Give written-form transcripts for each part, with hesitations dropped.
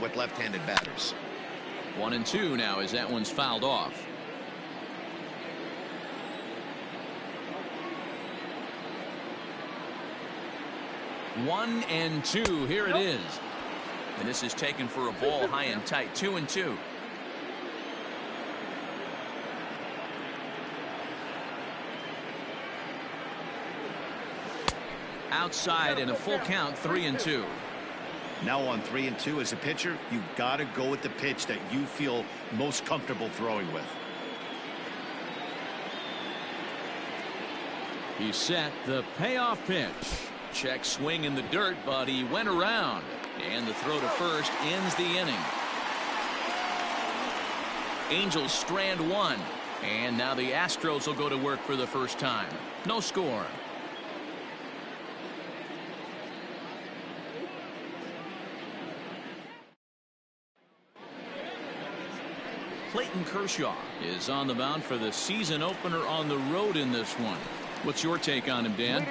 with left-handed batters. 1-2 now as that one's fouled off. 1-2. Here it is. And this is taken for a ball high and tight. 2-2. Outside and a full count. 3-2. Now on 3-2 as a pitcher, you got to go with the pitch that you feel most comfortable throwing with. He set the payoff pitch. Check swing in the dirt, but he went around. And the throw to first ends the inning. Angels strand one. And now the Astros will go to work for the first time. No score. Clayton Kershaw is on the mound for the season opener on the road in this one. What's your take on him, Dan?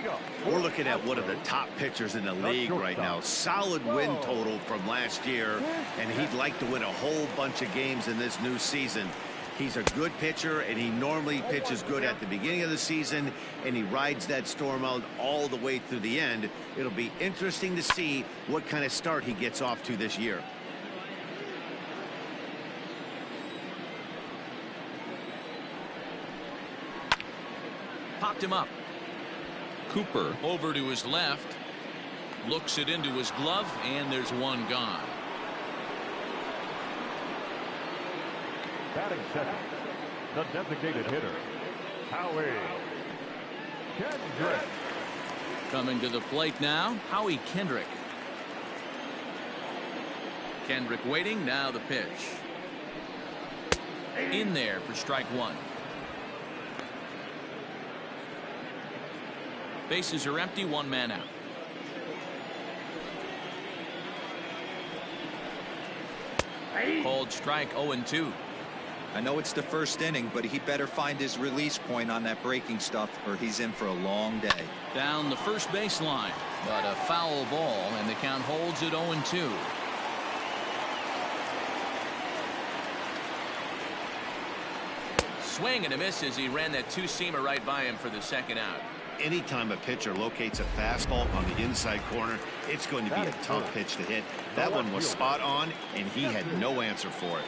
We're looking at one of the top pitchers in the league right now. Solid win total from last year, and he'd like to win a whole bunch of games in this new season. He's a good pitcher, and he normally pitches good at the beginning of the season, and he rides that storm out all the way through the end. It'll be interesting to see what kind of start he gets off to this year. Popped him up. Cooper over to his left. Looks it into his glove, and there's one gone. Batting second, the designated hitter, Howie Kendrick. Coming to the plate now, Howie Kendrick. Kendrick waiting, now the pitch. In there for strike one. Bases are empty, one man out. Called strike. 0-2. I know it's the first inning, but he better find his release point on that breaking stuff or he's in for a long day. Down the first baseline, but a foul ball, and the count holds at 0-2. Swing and a miss as he ran that two-seamer right by him for the second out. Anytime a pitcher locates a fastball on the inside corner, it's going to be a tough pitch to hit. That one was spot on, and he had no answer for it.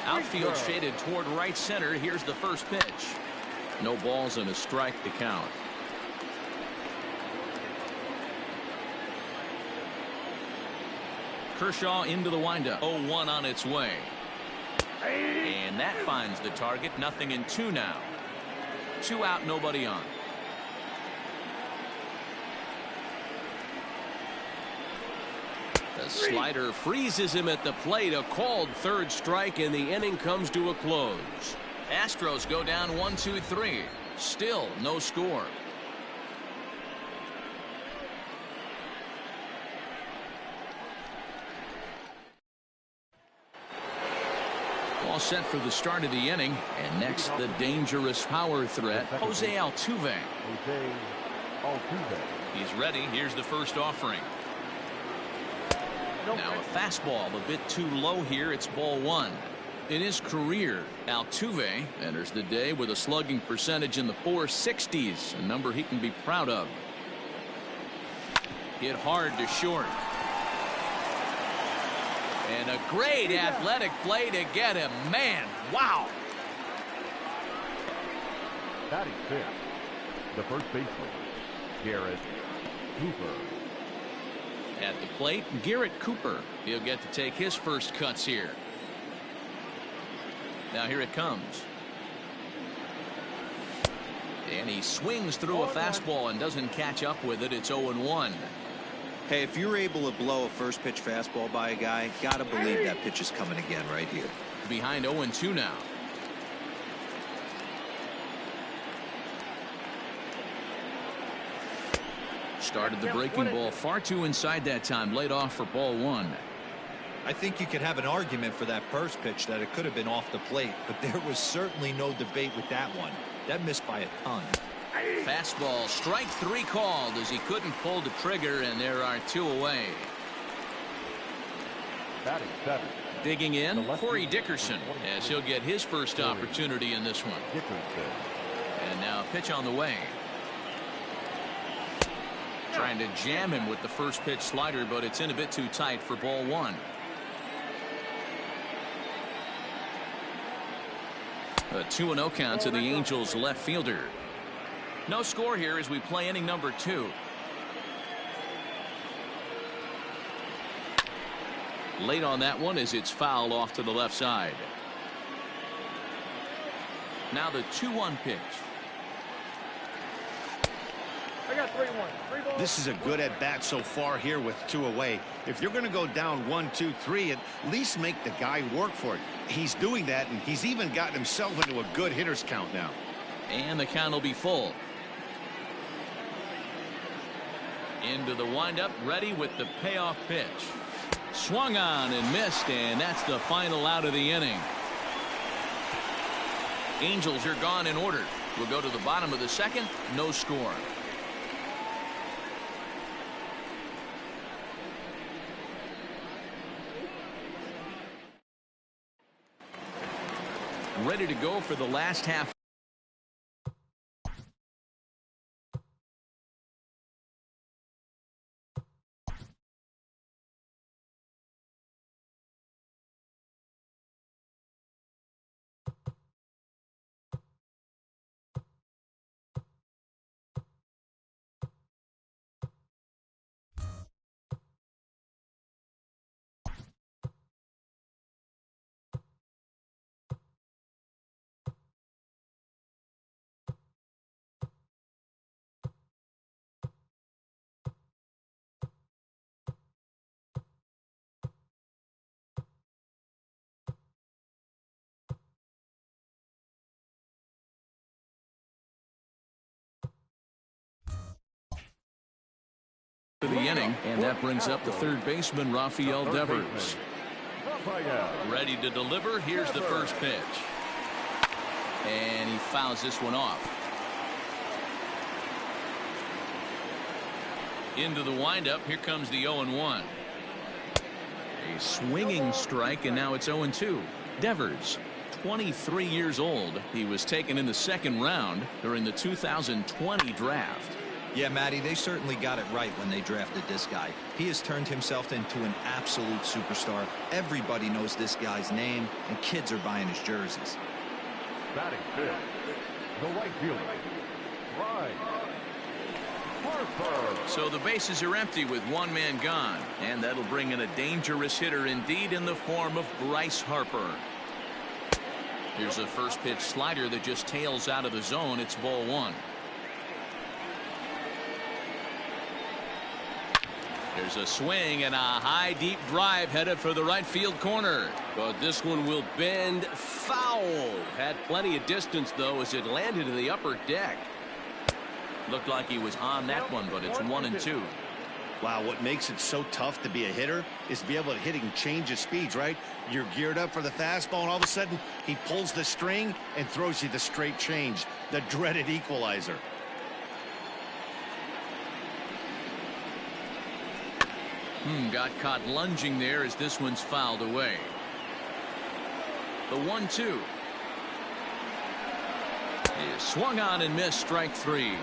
Outfield shaded toward right center. Here's the first pitch. No balls and a strike to count. Kershaw into the windup. 0-1 on its way. And that finds the target. 0-2 now. 2 out, nobody on. The slider freezes him at the plate. A called third strike, and the inning comes to a close. Astros go down 1-2-3. Still no score. All set for the start of the inning. And next, the dangerous power threat, Jose Altuve. He's ready. Here's the first offering. Now a fastball a bit too low here. It's ball one. In his career, Altuve enters the day with a slugging percentage in the 460s, a number he can be proud of. Hit hard to short. And a great athletic play to get him. Man, wow. Batting fifth, the first baseman, Garrett Cooper. At the plate, Garrett Cooper. He'll get to take his first cuts here. Now here it comes. And he swings through a fastball and doesn't catch up with it. It's 0-1. Hey, if you're able to blow a first pitch fastball by a guy, gotta believe that pitch is coming again right here. Behind 0-2 now. Started the breaking ball far too inside that time. Laid off for ball one. I think you could have an argument for that first pitch that it could have been off the plate, but there was certainly no debate with that one. That missed by a ton. Fastball, strike three called as he couldn't pull the trigger, and there are 2 away. Batting seven. Digging in, Corey Dickerson, as he'll get his first opportunity in this one. And now a pitch on the way. Trying to jam him with the first pitch slider, but it's in a bit too tight for ball one. A 2-0 count to the Angels left fielder. No score here as we play inning number 2. Late on that one as it's fouled off to the left side. Now the 2-1 pitch. I got 3-1. This is a good at bat so far here with 2 away. If you're going to go down 1, 2, 3, at least make the guy work for it. He's doing that, and he's even gotten himself into a good hitter's count now. And the count will be full. Into the windup, ready with the payoff pitch. Swung on and missed, and that's the final out of the inning. Angels are gone in order. We'll go to the bottom of the second. No score. Ready to go for the last half. To the inning, and that brings up the third baseman Rafael Devers. Ready to deliver. Here's the first pitch, and he fouls this one off. Into the windup. Here comes the 0-1. A swinging strike, and now it's 0-2. Devers, 23 years old. He was taken in the second round during the 2020 draft. Yeah, Matty, they certainly got it right when they drafted this guy. He has turned himself into an absolute superstar. Everybody knows this guy's name, and kids are buying his jerseys. Batting fifth, the right fielder, carpe. So the bases are empty with one man gone, and that'll bring in a dangerous hitter indeed in the form of Bryce Harper. Here's a first pitch slider that just tails out of the zone. It's ball one. There's a swing and a high deep drive headed for the right field corner, but this one will bend foul. Had plenty of distance though as it landed in the upper deck. Looked like he was on that one, but it's 1-2. Wow, what makes it so tough to be a hitter is to be able to hit and change his speeds, right? You're geared up for the fastball, and all of a sudden he pulls the string and throws you the straight change, the dreaded equalizer. Got caught lunging there as this one's fouled away. The 1-2 is swung on and missed, strike three.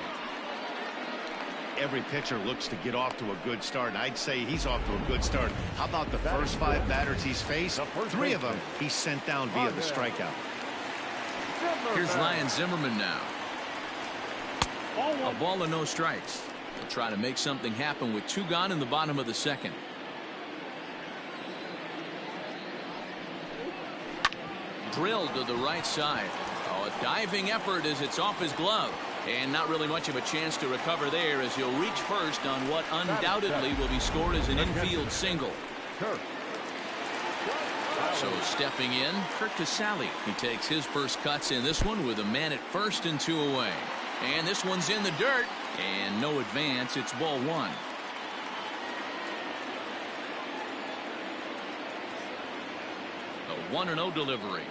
Every pitcher looks to get off to a good start, and I'd say he's off to a good start. How about the first 5 batters he's faced? 3 of them he's sent down via the strikeout. Here's Ryan Zimmerman now. A ball and no strikes. They'll try to make something happen with 2 gone in the bottom of the second. Drilled to the right side. Oh, a diving effort as it's off his glove. And not really much of a chance to recover there as he'll reach first on what undoubtedly will be scored as an infield single. So stepping in, Kurt Casale. He takes his first cuts in this one with a man at first and 2 away. And this one's in the dirt. And no advance. It's ball one. A 1-0 delivery.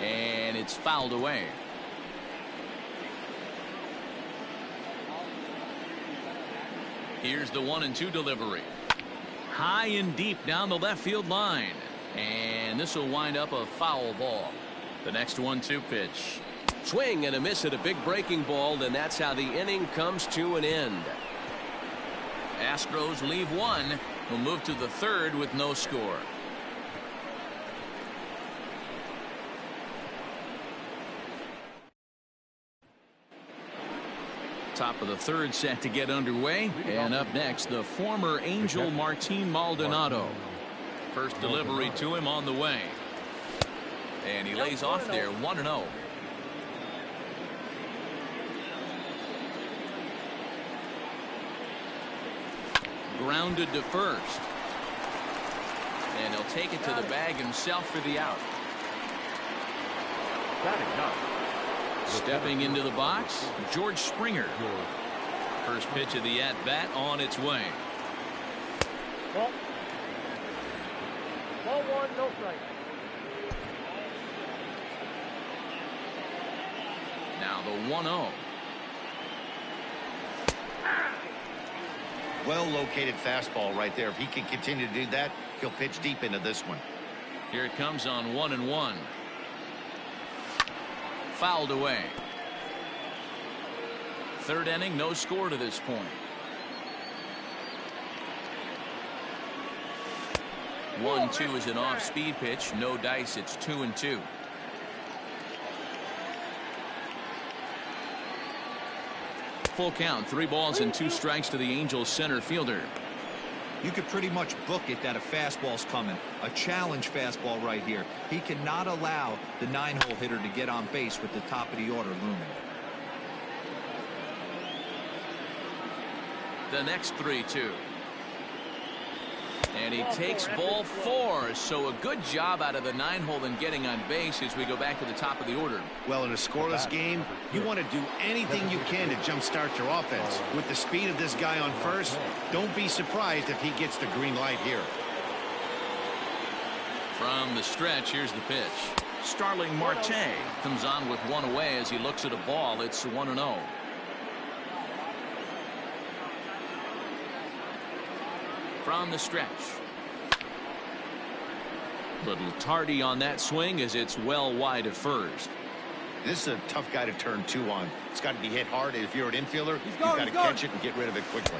And it's fouled away. Here's the 1-2 delivery. High and deep down the left field line. And this will wind up a foul ball. The next 1-2 pitch. Swing and a miss at a big breaking ball, and that's how the inning comes to an end. Astros leave one. We'll move to the third with no score. Top of the third set to get underway, and up next the former Angel Martin Maldonado. First delivery to him on the way, and he lays off there 1-0. Grounded to first, and he'll take it to the bag himself for the out. Stepping into the box, George Springer. First pitch of the at-bat on its way. Ball 1, no strike. Now the 1-0. Well-located fastball right there. If he can continue to do that, he'll pitch deep into this one. Here it comes on 1-1. Fouled away. Third inning, no score to this point. 1-2 is an off-speed pitch. No dice. It's 2-2. Full count. 3 balls and 2 strikes to the Angels center fielder. You could pretty much book it that a fastball's coming. A challenge fastball right here. He cannot allow the 9-hole hitter to get on base with the top of the order looming. The next 3-2. And he takes ball 4. So a good job out of the 9-hole in getting on base as we go back to the top of the order. Well, in a scoreless game, you want to do anything you can to jumpstart your offense. With the speed of this guy on first, don't be surprised if he gets the green light here. From the stretch, here's the pitch. Starling Marte comes on with 1 away as he looks at a ball. It's 1-0. From the stretch. Little tardy on that swing as it's well wide of first. This is a tough guy to turn 2 on. It's got to be hit hard. If you're an infielder, you've got to catch it and get rid of it quickly.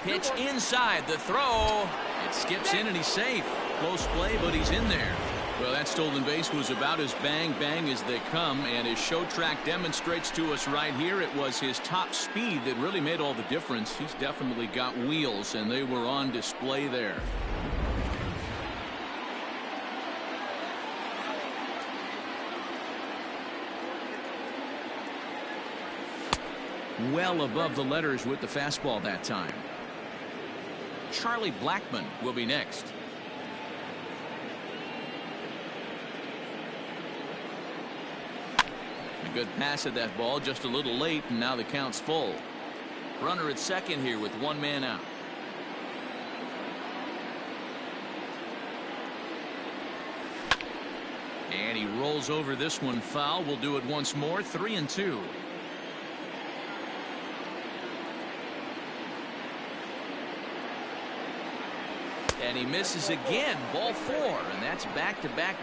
Pitch inside the throw. It skips in and he's safe. Close play, but he's in there. Well, that stolen base was about as bang as they come, and his show track demonstrates to us right here it was his top speed that really made all the difference. He's definitely got wheels, and they were on display there. Well above the letters with the fastball that time. Charlie Blackmon will be next. A good pass at that ball, just a little late, and now the count's full. Runner at second here with 1 man out. And he rolls over this one foul. We'll do it once more. 3-2. And he misses again. Ball 4, and that's back-to-back.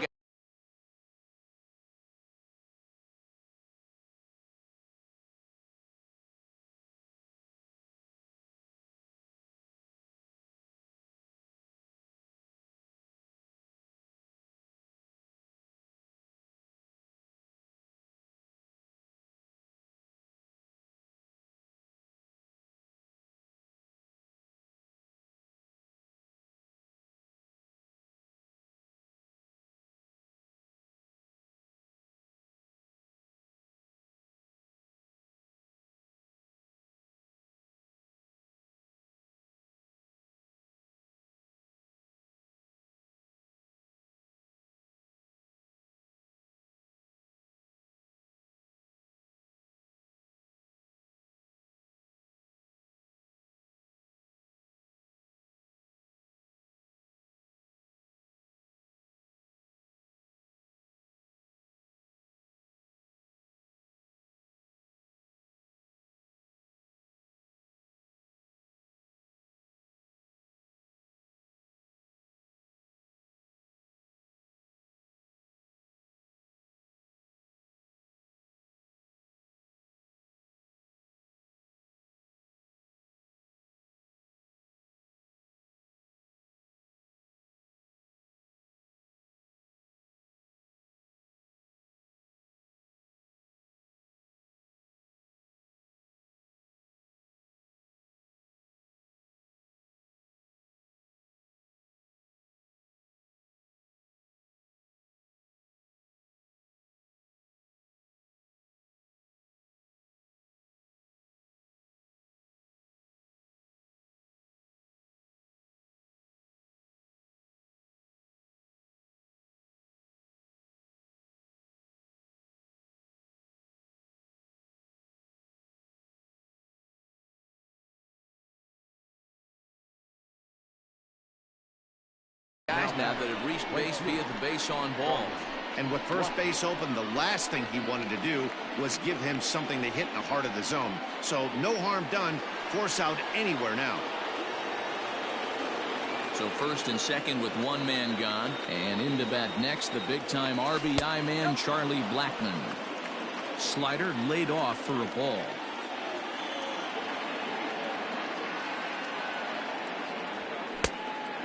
now that it reached base via the base on ball. And with first base open, the last thing he wanted to do was give him something to hit in the heart of the zone. So no harm done. Force out anywhere now. So first and second with one man gone. And into bat next, the big-time RBI man, Charlie Blackmon. Slider laid off for a ball.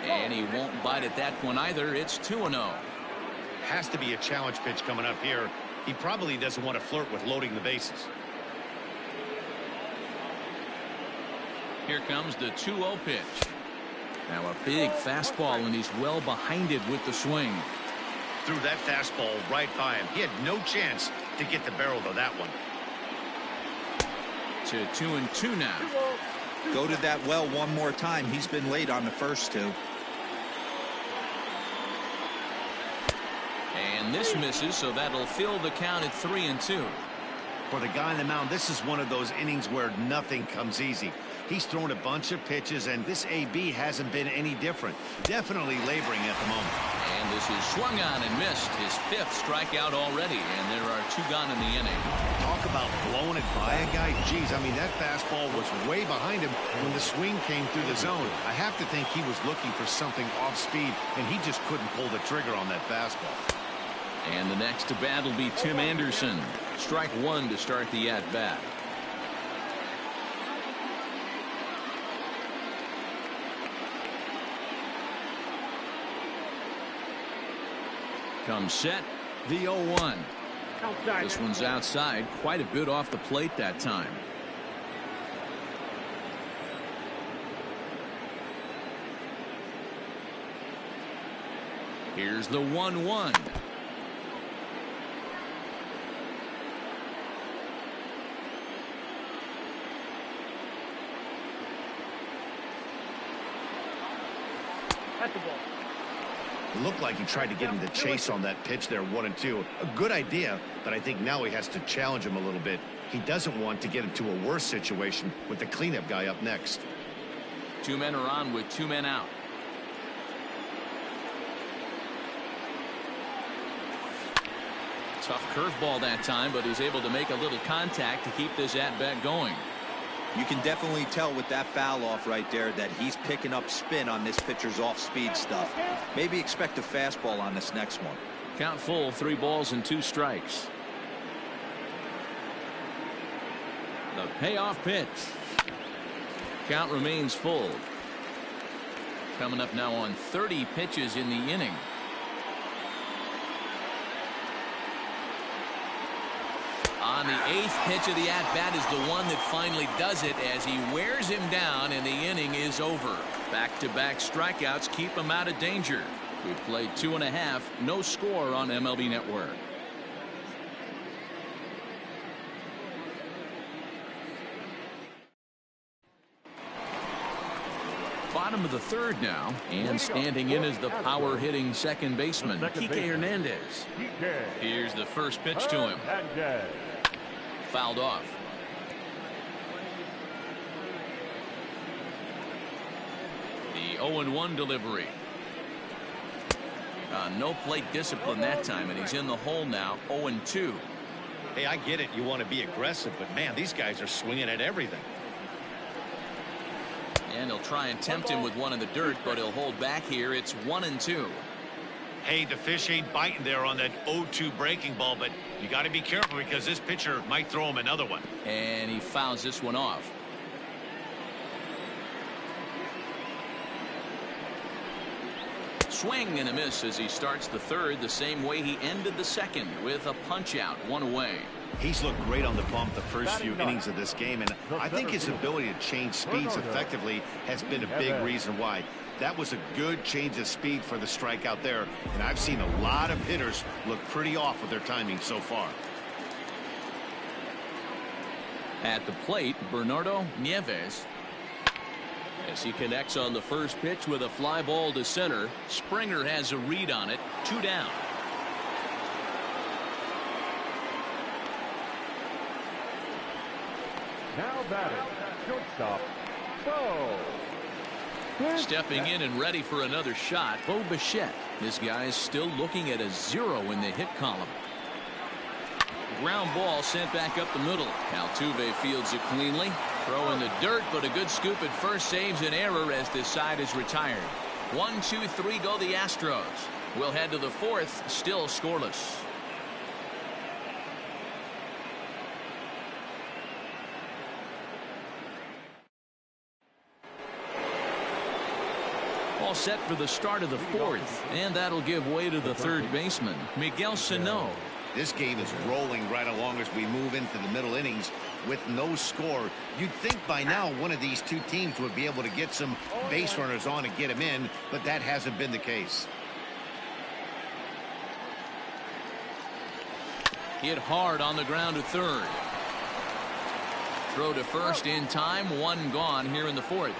And he won't bite at that one either. It's 2-0. Has to be a challenge pitch coming up here. He probably doesn't want to flirt with loading the bases. Here comes the 2-0 pitch. Now a big fastball, and he's well behind it with the swing. Threw that fastball right by him. He had no chance to get the barrel of that one. To 2-2 now. Go to that well one more time. He's been late on the first two. And this misses, so that'll fill the count at 3-2. For the guy on the mound, this is one of those innings where nothing comes easy. He's thrown a bunch of pitches, and this AB hasn't been any different. Definitely laboring at the moment. And this is swung on and missed. His 5th strikeout already, and there are 2 gone in the inning. Talk about blowing it by a guy. Geez, I mean, that fastball was way behind him when the swing came through the zone. I have to think he was looking for something off speed, and he just couldn't pull the trigger on that fastball. And the next to bat will be Tim Anderson. Strike 1 to start the at-bat. Comes set, the 0-1. This one's outside, quite a bit off the plate that time. Here's the 1-1. At the ball. It looked like he tried to get him to chase on that pitch there, 1-2. A good idea, but I think now he has to challenge him a little bit. He doesn't want to get into a worse situation with the cleanup guy up next. 2 men are on with 2 men out. Tough curveball that time, but he's able to make a little contact to keep this at-bat going. You can definitely tell with that foul off right there that he's picking up spin on this pitcher's off-speed stuff. Maybe expect a fastball on this next one. Count full, 3 balls and 2 strikes. The payoff pitch. Count remains full. Coming up now on 30 pitches in the inning. On the 8th pitch of the at-bat is the one that finally does it as he wears him down, and the inning is over. Back-to-back strikeouts keep him out of danger. We played 2.5, no score on MLB Network. Bottom of the 3rd now, and standing in is the power-hitting second baseman, Kike Hernandez. Here's the first pitch to him. Fouled off. The 0-1 delivery. No plate discipline that time, and he's in the hole now, 0-2. Hey, I get it. You want to be aggressive, but man, these guys are swinging at everything. And he'll try and tempt him with one in the dirt, but he'll hold back here. It's 1-2. Hey, the fish ain't biting there on that 0-2 breaking ball, but you got to be careful because this pitcher might throw him another one. And he fouls this one off. Swing and a miss as he starts the 3rd the same way he ended the 2nd with a punch out, 1 away. He's looked great on the bump the first few innings of this game, and I think his ability to change speeds effectively has been a big reason why. That was a good change of speed for the strikeout there, and I've seen a lot of hitters look pretty off with their timing so far. At the plate, Bernardo Nieves. As he connects on the first pitch with a fly ball to center. Springer has a read on it. 2 down. Now batting, shortstop, Bo. Stepping in and ready for another shot, Bo Bichette. This guy is still looking at a 0 in the hit column. Ground ball sent back up the middle. Altuve fields it cleanly. Throw in the dirt, but a good scoop at first saves an error as this side is retired. 1, 2, 3 go the Astros. We'll head to the fourth, still scoreless. All set for the start of the fourth, and that'll give way to the third baseman, Miguel Sano. This game is rolling right along as we move into the middle innings with no score. You'd think by now one of these two teams would be able to get some base runners on and get them in, but that hasn't been the case. Hit hard on the ground to third. Throw to first in time. One gone here in the fourth.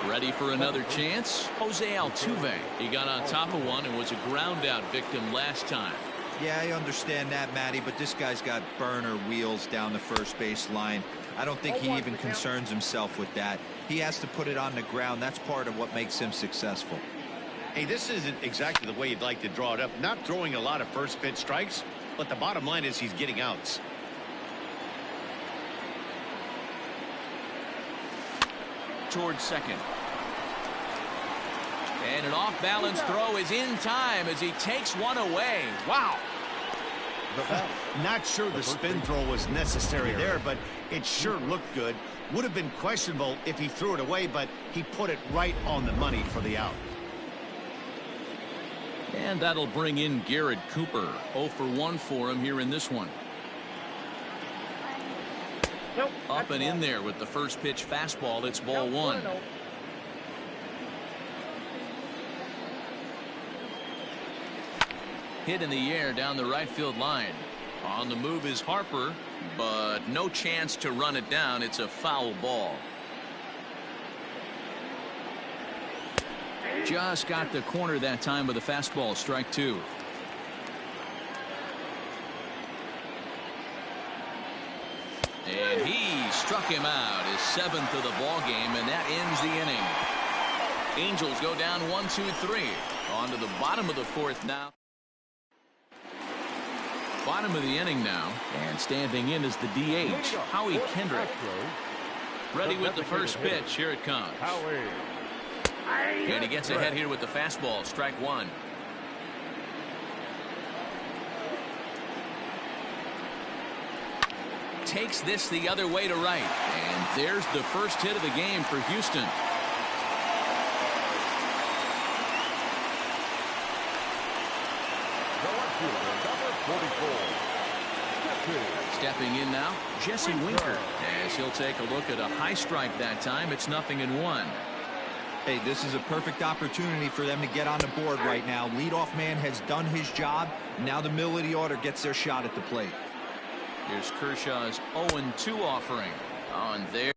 Ready for another chance? Jose Altuve. He got on top of one and was a ground out victim last time. Yeah, I understand that, Matty, but this guy's got burner wheels down the first base line. I don't think he even concerns himself with that. He has to put it on the ground. That's part of what makes him successful. Hey, this isn't exactly the way you'd like to draw it up. Not throwing a lot of first pitch strikes, but the bottom line is he's getting outs. Towards second. And an off-balance throw is in time as he takes one away. Wow. Not sure the spin throw was necessary there, but it sure looked good. Would have been questionable if he threw it away, but he put it right on the money for the out. And that'll bring in Garrett Cooper. 0 for 1 for him here in this one. Up and in there with the first pitch fastball. It's ball one. Hit in the air down the right field line. On the move is Harper, but no chance to run it down. It's a foul ball. Just got the corner that time with a fastball. Strike two. And he struck him out, his 7th of the ball game, and that ends the inning. Angels go down 1, 2, 3. On to the bottom of the fourth now. Bottom of the inning now, and standing in is the DH, Howie Kendrick. Ready with the first pitch. Here it comes. And he gets ahead here with the fastball. Strike one. Takes this the other way to right. And there's the first hit of the game for Houston. Stepping in now, Jesse Winker, as he'll take a look at a high strike that time. It's 0-1. Hey, this is a perfect opportunity for them to get on the board right now. Leadoff man has done his job. Now the middle of the order gets their shot at the plate. Here's Kershaw's 0-2 offering on there.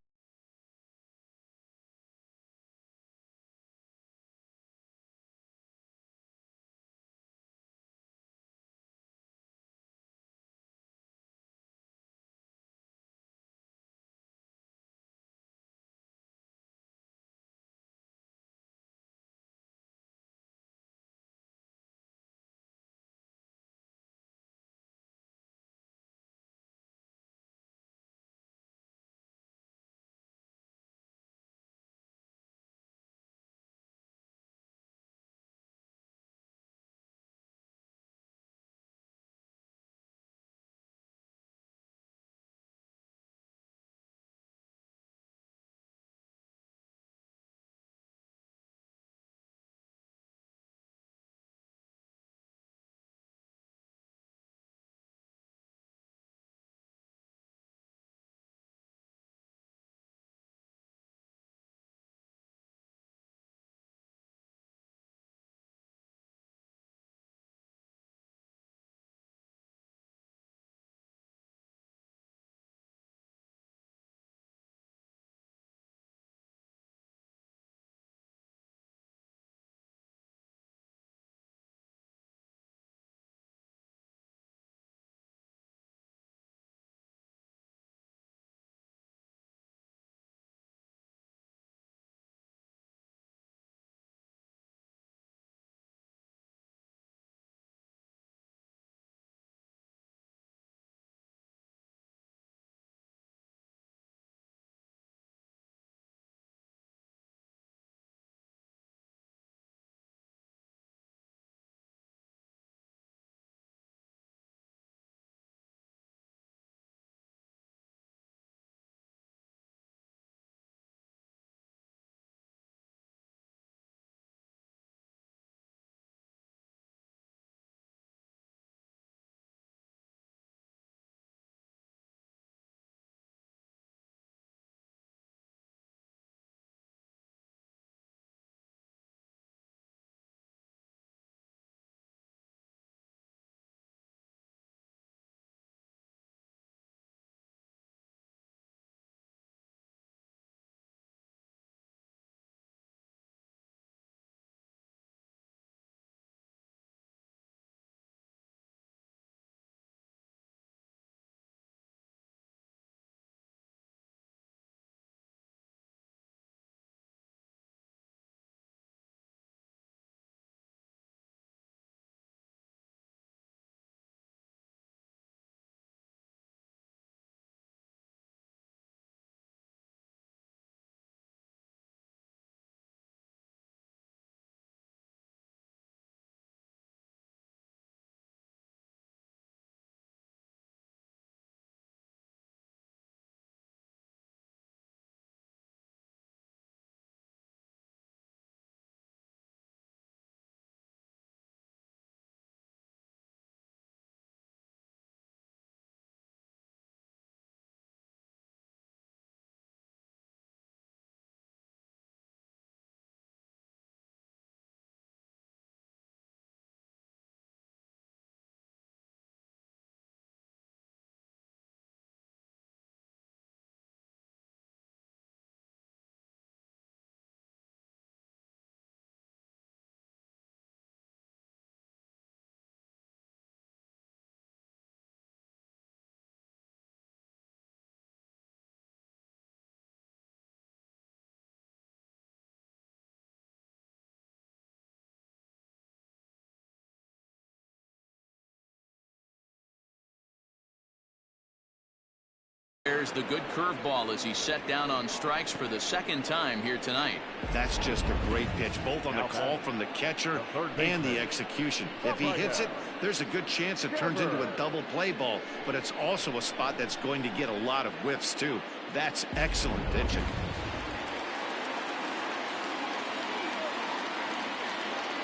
There's the good curveball as he's set down on strikes for the second time here tonight. That's just a great pitch, both on the call from the catcher and the execution. If he hits it, there's a good chance it turns into a double play ball, but it's also a spot that's going to get a lot of whiffs too. That's excellent pitching.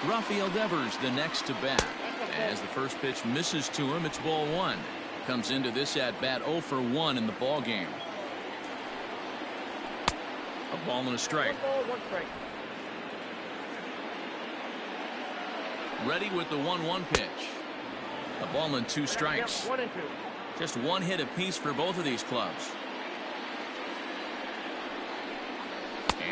Rafael Devers the next to bat. As the first pitch misses to him, it's ball one. Comes into this at bat 0 for 1 in the ball game. A ball and a strike. Ready with the 1-1 pitch. A ball and 2 strikes. Just 1 hit apiece for both of these clubs.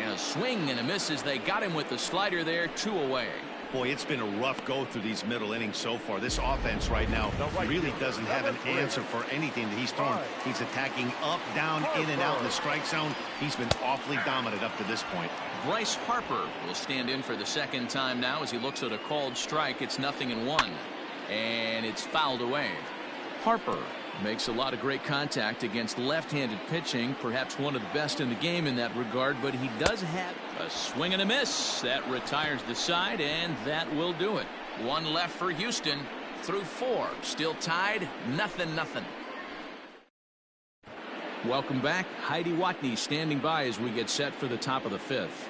And a swing and a miss as they got him with the slider there. 2 away. Boy, it's been a rough go through these middle innings so far. This offense right now really doesn't have an answer for anything that he's thrown. He's attacking up, down, in and out in the strike zone. He's been awfully dominant up to this point. Bryce Harper will stand in for the second time now as he looks at a called strike. It's 0-1. And it's fouled away. Harper makes a lot of great contact against left-handed pitching, perhaps one of the best in the game in that regard, but he does have a swing and a miss that retires the side, and that will do it. 1 left for Houston through 4, still tied 0-0. Welcome back. Heidi Watney standing by as we get set for the top of the 5th.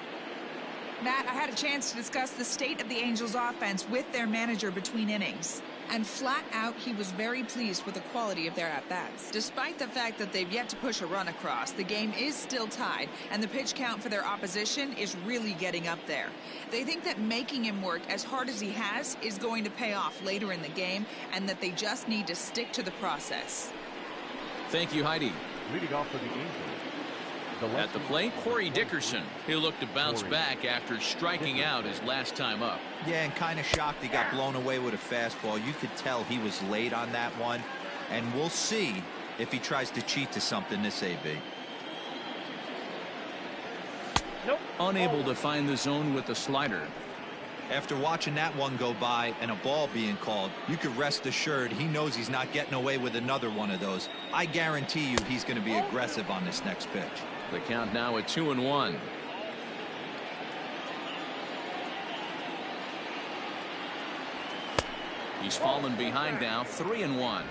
Matt, I had a chance to discuss the state of the Angels offense with their manager between innings. And flat out, he was very pleased with the quality of their at-bats. Despite the fact that they've yet to push a run across, the game is still tied, and the pitch count for their opposition is really getting up there. They think that making him work as hard as he has is going to pay off later in the game, and that they just need to stick to the process. Thank you, Heidi. Leading off for the Angels. At the plate, Corey Dickerson. He'll look to bounce back after striking out his last time up. Yeah, and kind of shocked he got blown away with a fastball. You could tell he was late on that one, and we'll see if he tries to cheat to something this AB. Unable to find the zone with the slider. After watching that one go by and a ball being called, you could rest assured he knows he's not getting away with another one of those. I guarantee you he's going to be aggressive on this next pitch. The count now at 2-1. He's fallen behind now, 3-1.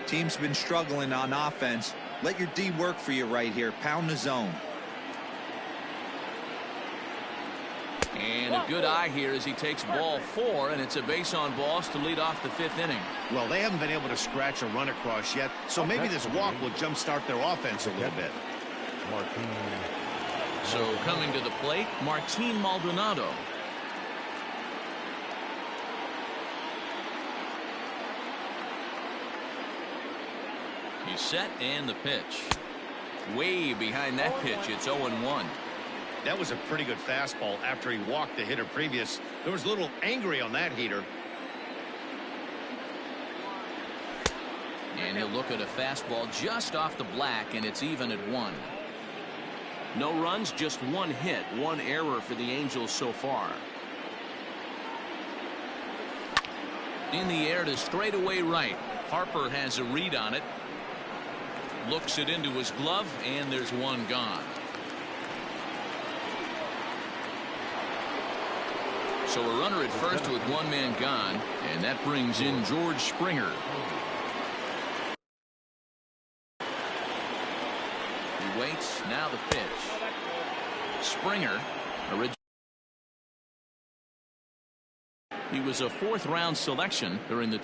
Team's been struggling on offense. Let your D work for you right here. Pound the zone. And a good eye here as he takes ball 4, and it's a base on balls to lead off the 5th inning. Well, they haven't been able to scratch a run across yet, so maybe this walk will jumpstart their offense a little bit. So coming to the plate, Martin Maldonado. He's set, and the pitch. Way behind that pitch, it's 0-1. That was a pretty good fastball after he walked the hitter previous. There was a little angry on that heater. And he'll look at a fastball just off the black, and it's even at 1. No runs, just 1 hit, 1 error for the Angels so far. In the air to straightaway right. Harper has a read on it. Looks it into his glove, and there's 1 gone. So a runner at first with 1 man gone, and that brings in George Springer. He waits, now the pitch. Springer, he was a 4th round selection during the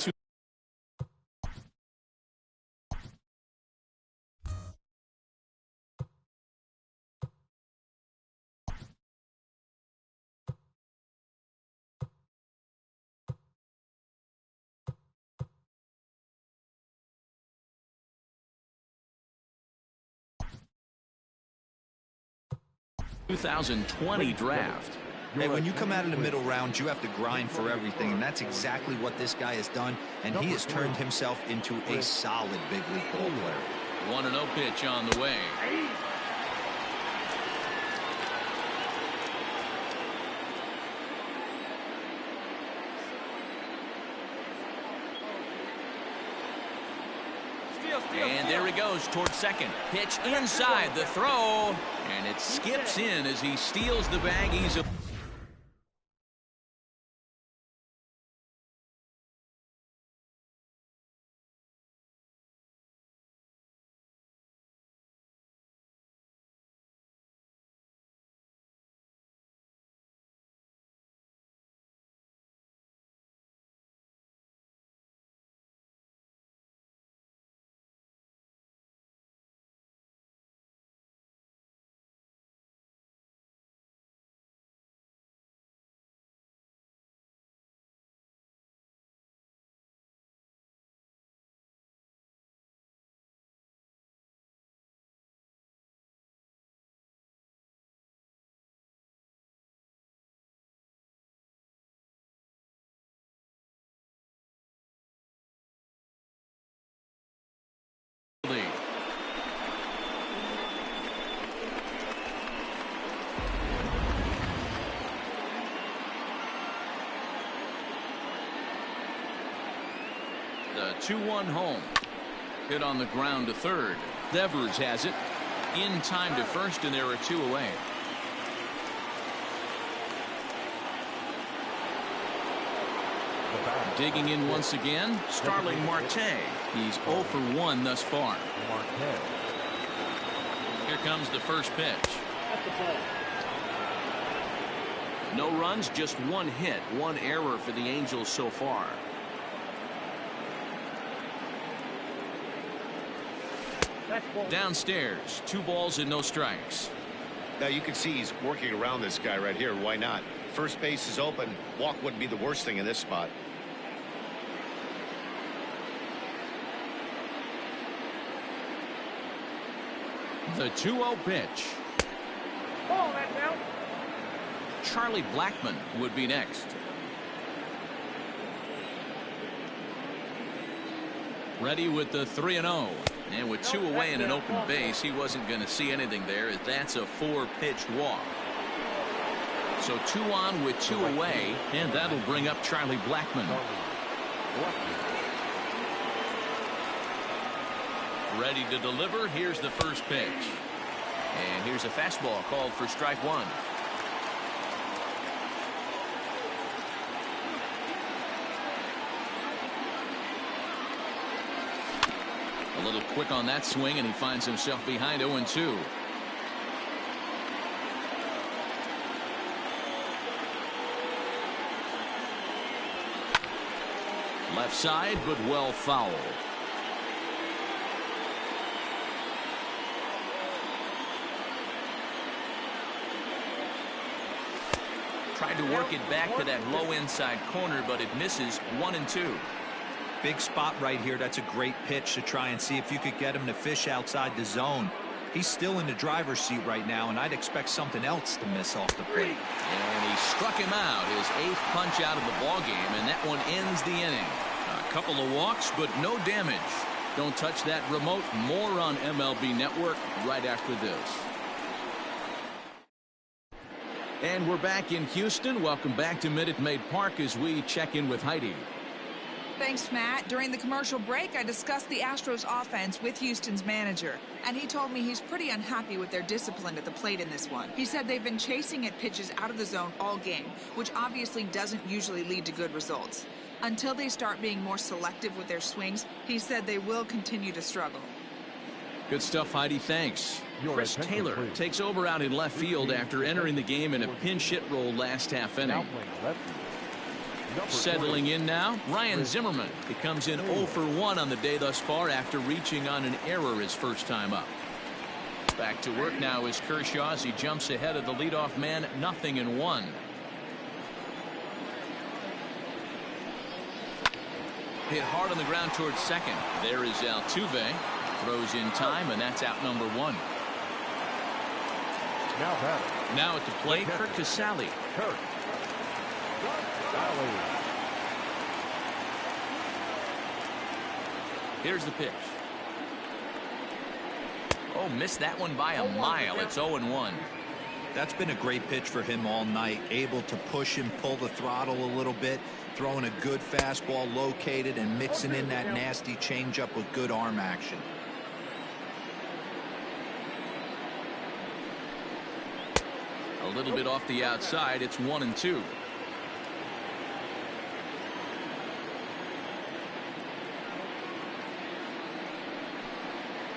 2020 draft. Hey, when you come out of the middle round, you have to grind for everything, and that's exactly what this guy has done, and he has turned himself into a solid big league ball player. 1-0 pitch on the way. And there he goes towards second. Pitch inside the throw. And it skips in as he steals the bag. He's a lead. The 2-1 home. Hit on the ground to third. Devers has it. In time to first, and there are 2 away. Digging in once again, Starling Marte. He's 0 for 1 thus far. Here comes the first pitch. No runs, just 1 hit, 1 error for the Angels so far. Downstairs, 2 balls and no strikes. Now you can see he's working around this guy right here. Why not? First base is open. Walk wouldn't be the worst thing in this spot. The 2-0 pitch. Ball, that's out. Charlie Blackmon would be next. Ready with the 3-0. And with 2 away and an open base, he wasn't going to see anything there, as that's a 4-pitch walk. So 2 on with 2 away, and that'll bring up Charlie Blackmon. Ready to deliver. Here's the first pitch. And here's a fastball called for strike 1. A little quick on that swing, and he finds himself behind 0-2. Left side, but well fouled. Tried to work it back to that low inside corner, but it misses. 1-2. Big spot right here. That's a great pitch to try and see if you could get him to fish outside the zone. He's still in the driver's seat right now, and I'd expect something else to miss off the plate. And he struck him out, his 8th punch out of the ball game, and that one ends the inning. A couple of walks, but no damage. Don't touch that remote. More on MLB Network right after this. And we're back in Houston. Welcome back to Minute Maid Park as we check in with Heidi. Thanks, Matt. During the commercial break, I discussed the Astros offense with Houston's manager, and he told me he's pretty unhappy with their discipline at the plate in this one. He said they've been chasing at pitches out of the zone all game, which obviously doesn't usually lead to good results. Until they start being more selective with their swings, he said they will continue to struggle. Good stuff, Heidi. Thanks. Chris Taylor takes over out in left field after entering the game in a pinch hit role last half inning. Settling in now, Ryan Zimmerman. He comes in 0 for 1 on the day thus far after reaching on an error his first time up. Back to work now is Kershaw as he jumps ahead of the leadoff man. 0-1. Hit hard on the ground towards second. There is Altuve. Throws in time, and that's out number 1. Now at the plate, Kurt Casale. Here's the pitch. Oh, missed that one by a mile. It's 0-1. That's been a great pitch for him all night. Able to push and pull the throttle a little bit. Throwing a good fastball located and mixing in that nasty changeup with good arm action. little bit off the outside. It's 1-2.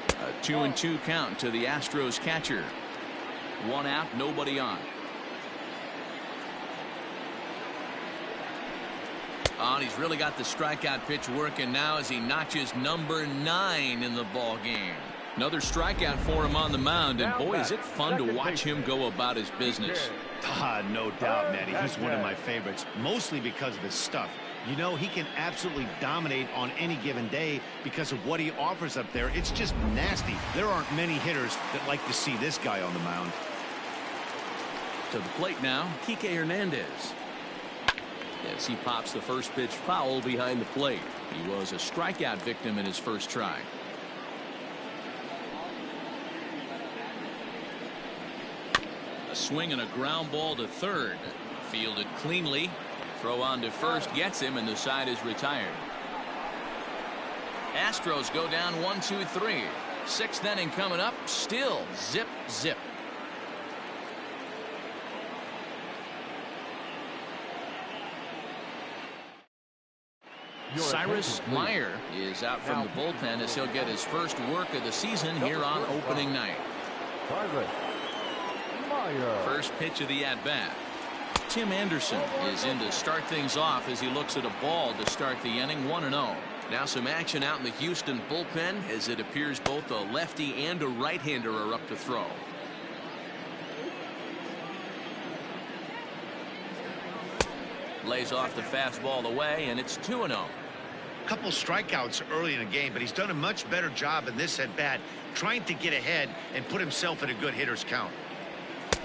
A 2-2 count to the Astros catcher. One out, nobody on. Oh, and he's really got the strikeout pitch working now as he notches number 9 in the ball game. Another strikeout for him on the mound, and boy, is it fun to watch him go about his business. No doubt, Matty. He's one of my favorites, mostly because of his stuff. You know, he can absolutely dominate on any given day because of what he offers up there. It's just nasty. There aren't many hitters that like to see this guy on the mound. To the plate now, Kike Hernandez. As he pops the first pitch foul behind the plate. He was a strikeout victim in his first try. A swing and a ground ball to third. Fielded cleanly. Throw on to first gets him, and the side is retired. Astros go down 1-2-3. Sixth inning coming up. Still zip zip. Cyrus Meyer is out from the bullpen as he'll get his first work of the season here on opening night. First pitch of the at-bat. Tim Anderson is in to start things off as he looks at a ball to start the inning. 1-0. Now some action out in the Houston bullpen as it appears both a lefty and a right-hander are up to throw. Lays off the fastball away, and it's 2-0. Couple strikeouts early in the game, but he's done a much better job in this at bat trying to get ahead and put himself in a good hitter's count.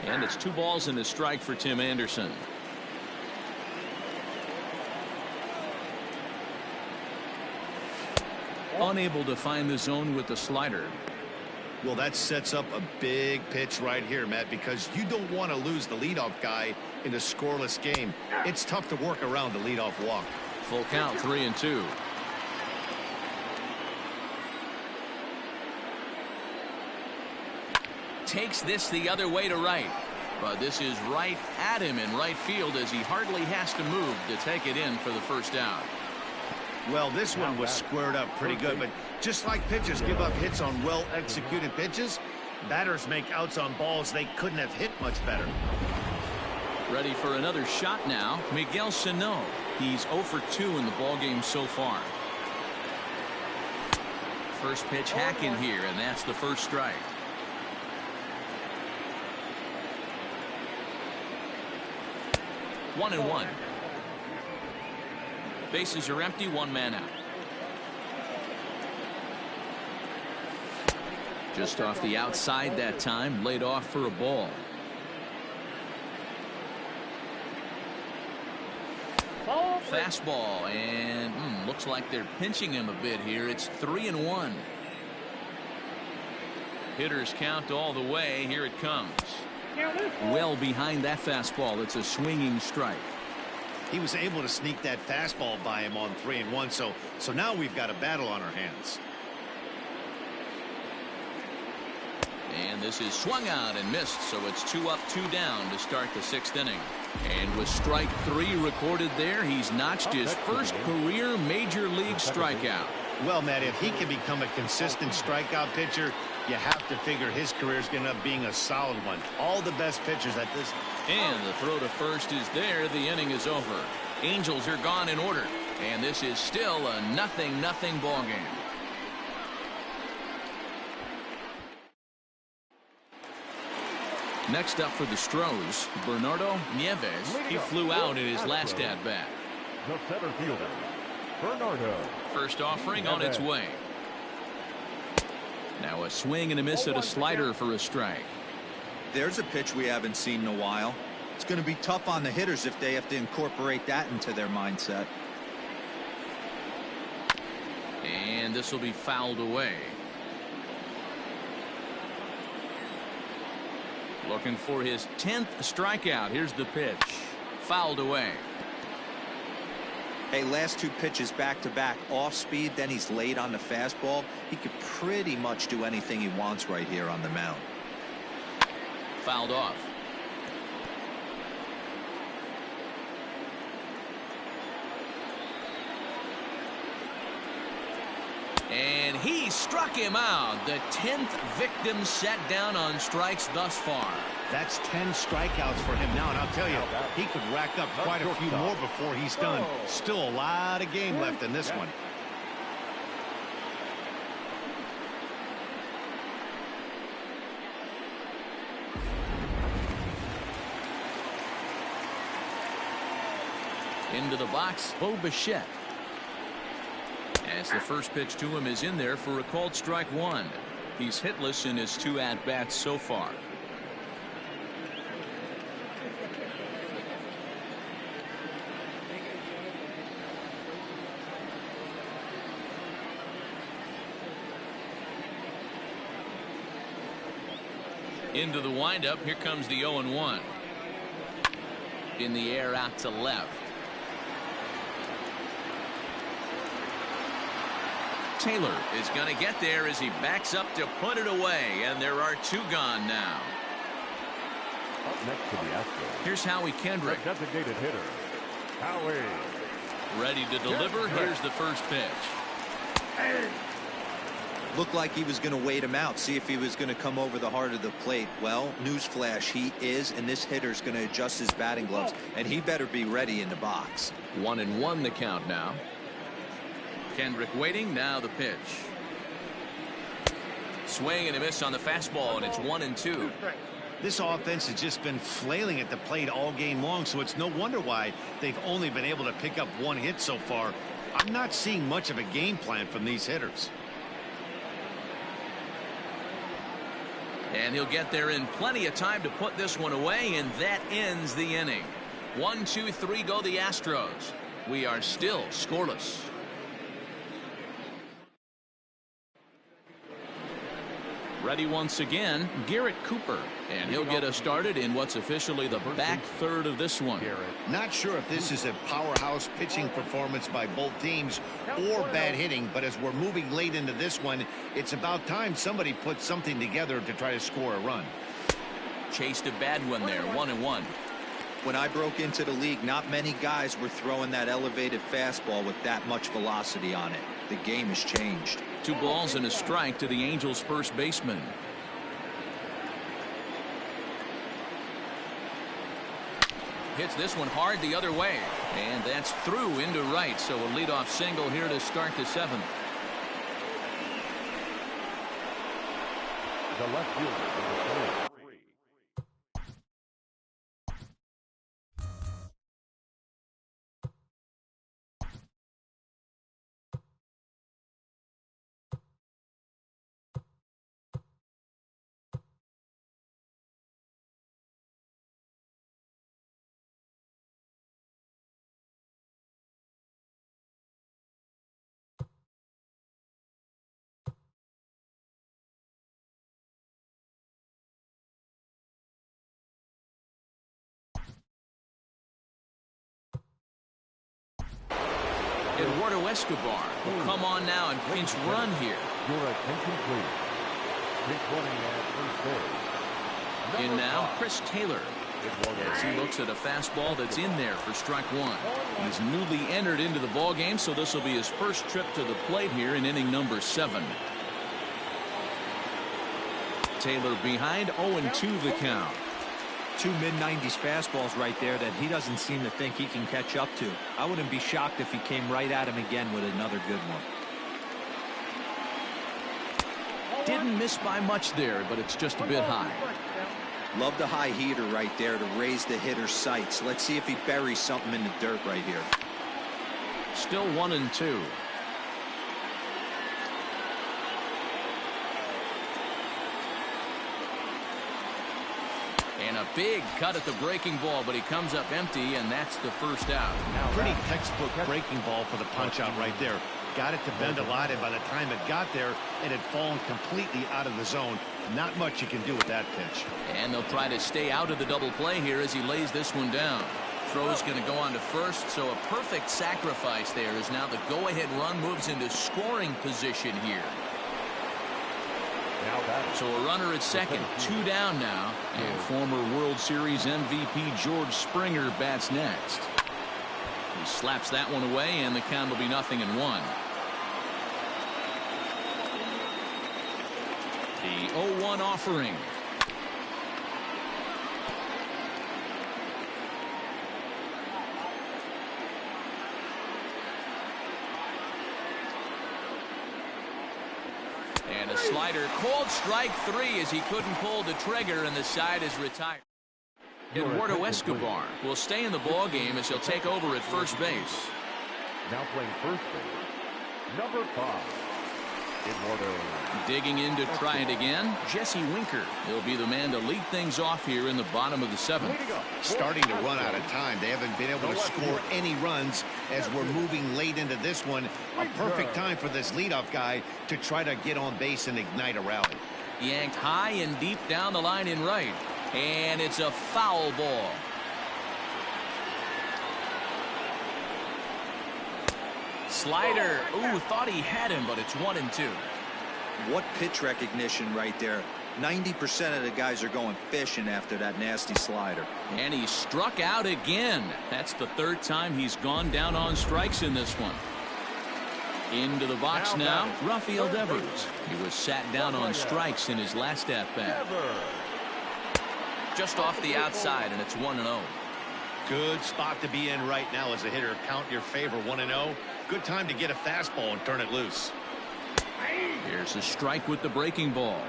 And it's 2 balls and a strike for Tim Anderson. Unable to find the zone with the slider. Well, that sets up a big pitch right here, Matt, because you don't want to lose the leadoff guy in a scoreless game. It's tough to work around the leadoff walk. Full count, 3-2. Takes this the other way to right, but this is right at him in right field as he hardly has to move to take it in for the first out. Well, this one was squared up pretty good, but just like pitchers give up hits on well-executed pitches, batters make outs on balls they couldn't have hit much better. Ready for another shot now, Miguel Sano. He's 0 for 2 in the ballgame so far. First pitch hacking here, and that's the first strike. One and one. Bases are empty, 1 man out. Just off the outside that time, laid off for a ball. Fastball, and looks like they're pinching him a bit here. It's 3-1. Hitters count all the way. Here it comes. Well behind that fastball. It's a swinging strike. He was able to sneak that fastball by him on 3-1, so now we've got a battle on our hands. And this is swung out and missed, so it's 2 up, 2 down to start the 6th inning. And with strike 3 recorded there, he's notched his first career major league strikeout. Well, Matt, if he can become a consistent strikeout pitcher, you have to figure his career is going to end up being a solid one. All the best pitchers at this. And the throw to first is there. The inning is over. Angels are gone in order. And this is still a 0-0 ball game. Next up for the Stros, Bernardo Nieves. He flew out in his last at-bat. The center fielder, Bernardo. First offering on its way. Now a swing and a miss at a slider for a strike. There's a pitch we haven't seen in a while. It's going to be tough on the hitters if they have to incorporate that into their mindset. And this will be fouled away. Looking for his 10th strikeout. Here's the pitch. Fouled away. Hey, last 2 pitches back-to-back, off speed, then he's late on the fastball. He could pretty much do anything he wants right here on the mound. Fouled off. And he struck him out. The 10th victim set down on strikes thus far. That's 10 strikeouts for him now, and I'll tell you, he could rack up quite a few more before he's done. Still a lot of game left in this one. Into the box, Bo Bichette. As the first pitch to him is in there for a called strike one. He's hitless in his 2 at-bats so far. Into the windup, here comes the 0-1. In the air out to left. Taylor is going to get there as he backs up to put it away, and there are 2 gone now. Up next to the Astros. Here's Howie Kendrick. The designated hitter, Howie. Ready to deliver. Here's the first pitch. Looked like he was going to wait him out, see if he was going to come over the heart of the plate. Well, newsflash, he is, and this hitter's going to adjust his batting gloves, and he better be ready in the box. 1-1 the count now. Kendrick waiting. Now the pitch. Swing and a miss on the fastball, and it's 1-2. This offense has just been flailing at the plate all game long, so it's no wonder why they've only been able to pick up 1 hit so far. I'm not seeing much of a game plan from these hitters. And he'll get there in plenty of time to put this one away, and that ends the inning. 1, 2, 3 go the Astros. We are still scoreless. Ready once again, Garrett Cooper, and he'll get us started in what's officially the back third of this one. Not sure if this is a powerhouse pitching performance by both teams or bad hitting, but as we're moving late into this one, it's about time somebody puts something together to try to score a run. Chased a bad one there, 1-1. When I broke into the league, not many guys were throwing that elevated fastball with that much velocity on it. The game has changed. 2 balls and a strike to the Angels' first baseman. Hits this one hard the other way, and that's through into right, so a leadoff single here to start the 7th. The left fielder is the 3. Eduardo Escobar will come on now and pinch run here. Your attention, please. Pinch running at first base. In now, Chris Taylor. As he looks at a fastball that's in there for strike 1. He's newly entered into the ball game, so this will be his first trip to the plate here in inning number 7. Taylor behind, 0-2 the count. 2 mid-90s fastballs right there that he doesn't seem to think he can catch up to. I wouldn't be shocked if he came right at him again with another good one. Didn't miss by much there, but it's just a bit high. Love the high heater right there to raise the hitter's sights. Let's see if he buries something in the dirt right here. Still 1-2. And a big cut at the breaking ball, but he comes up empty, and that's the first out. Pretty textbook breaking ball for the punch out right there. Got it to bend a lot, and by the time it got there, it had fallen completely out of the zone. Not much you can do with that pitch. And they'll try to stay out of the double play here as he lays this one down. Throw's going to go on to first, so a perfect sacrifice there as now the go-ahead run moves into scoring position here. So a runner at second, 2 down now, and former World Series MVP George Springer bats next. He slaps that one away, and the count will be 0-1. The 0-1 offering. And a slider called strike 3 as he couldn't pull the trigger and the side is retired. Eduardo Escobar will stay in the ball game as he'll take over at first base. Now playing first base, number 5, Eduardo. Digging in to try it again, Jesse Winker. He'll be the man to lead things off here in the bottom of the 7th. Starting to run out of time. They haven't been able to score any runs as we're moving late into this one. A perfect time for this leadoff guy to try to get on base and ignite a rally. Yanked high and deep down the line in right. And it's a foul ball. Slider. Ooh, thought he had him, but it's 1-2. What pitch recognition right there. 90% of the guys are going fishing after that nasty slider. And he struck out again. That's the 3rd time he's gone down on strikes in this one. Into the box now, Rafael Devers. He was sat down on strikes in his last at-bat. Just off the outside, and it's 1-0. Good spot to be in right now as a hitter. Count your favor. 1-0. Good time to get a fastball and turn it loose. Here's a strike with the breaking ball.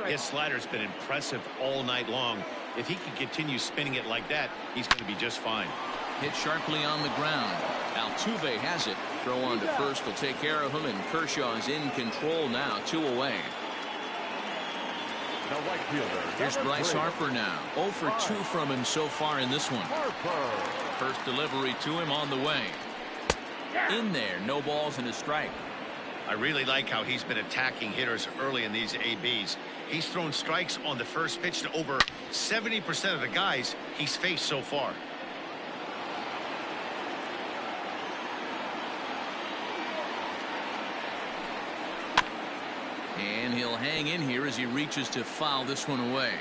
His slider's been impressive all night long. If he can continue spinning it like that, he's going to be just fine. Hit sharply on the ground. Altuve has it. Throw on to first will take care of him, and Kershaw is in control now. 2 away. The right fielder. Here's Bryce 3, Harper now. 0 for 2 from him so far in this one. Harper. First delivery to him on the way. In there, no balls and a strike. I really like how he's been attacking hitters early in these ABs. He's thrown strikes on the first pitch to over 70% of the guys he's faced so far. And he'll hang in here as he reaches to foul this one away.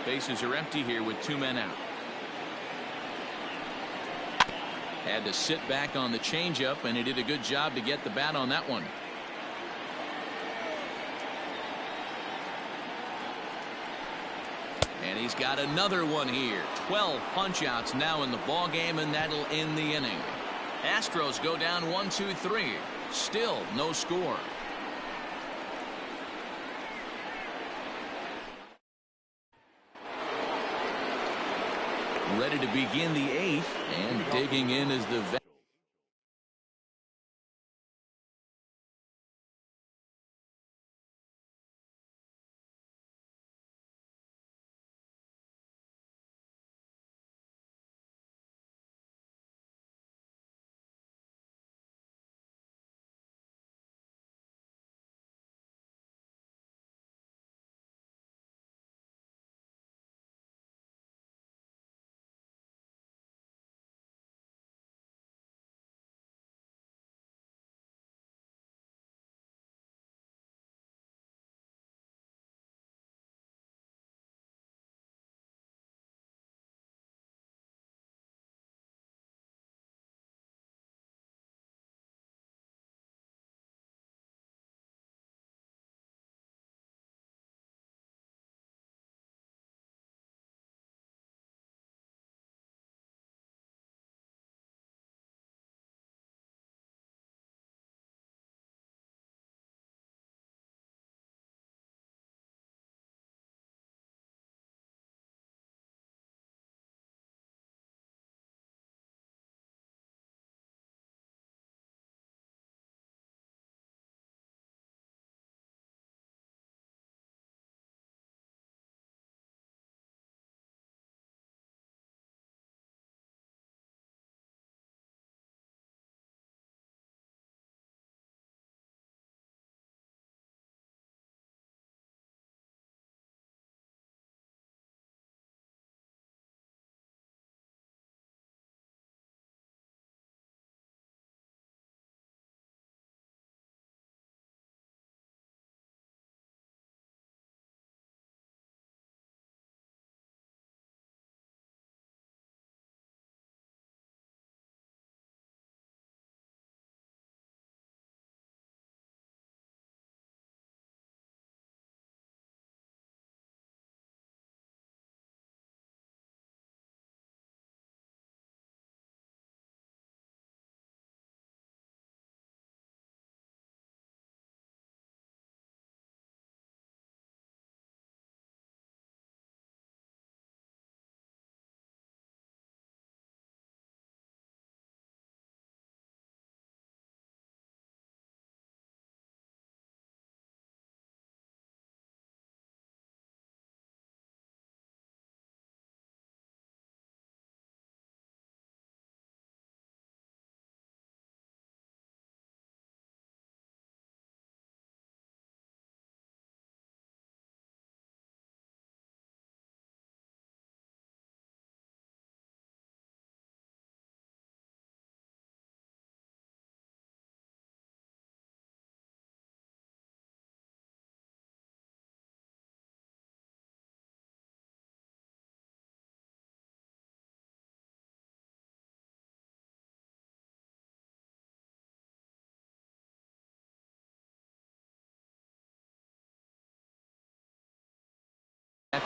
Bases are empty here with 2 men out. Had to sit back on the changeup, and he did a good job to get the bat on that one. And he's got another one here. 12 punch-outs now in the ball game, and that'll end the inning. Astros go down 1-2-3. Still no score. Ready to begin the 8th, and digging in is the vet.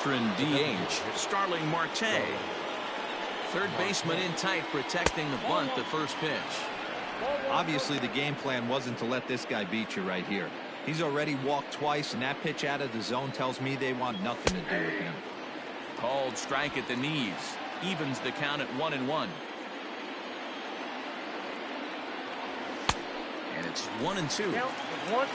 veteran DH, Starling Marte. Third baseman in tight, protecting the bunt, the first pitch. Obviously, the game plan wasn't to let this guy beat you right here. He's already walked twice, and that pitch out of the zone tells me they want nothing to do with him. Called strike at the knees. Evens the count at 1-1. And it's 1-2.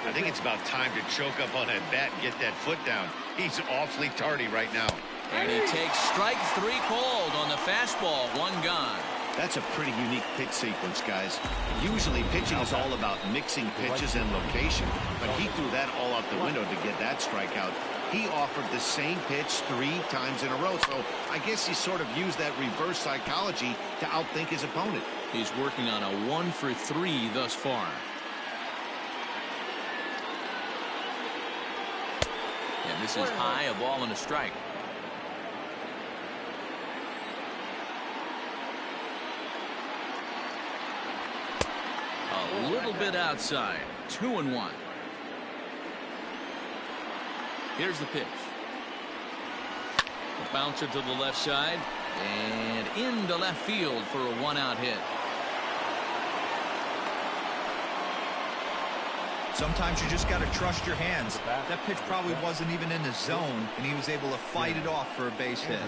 I think it's about time to choke up on that bat and get that foot down. He's awfully tardy right now. And he takes strike 3 called on the fastball. 1 gone. That's a pretty unique pitch sequence, guys. Usually pitching is all about mixing pitches and location, but he threw that all out the window to get that strikeout. He offered the same pitch 3 times in a row, so I guess he sort of used that reverse psychology to outthink his opponent. He's working on a 1 for 3 thus far. And this is high, a ball and a strike. A little bit outside. 2-1. Here's the pitch. A bouncer to the left side and into left field for a 1-out hit. Sometimes you just got to trust your hands. That pitch probably wasn't even in the zone, and he was able to fight it off for a base hit.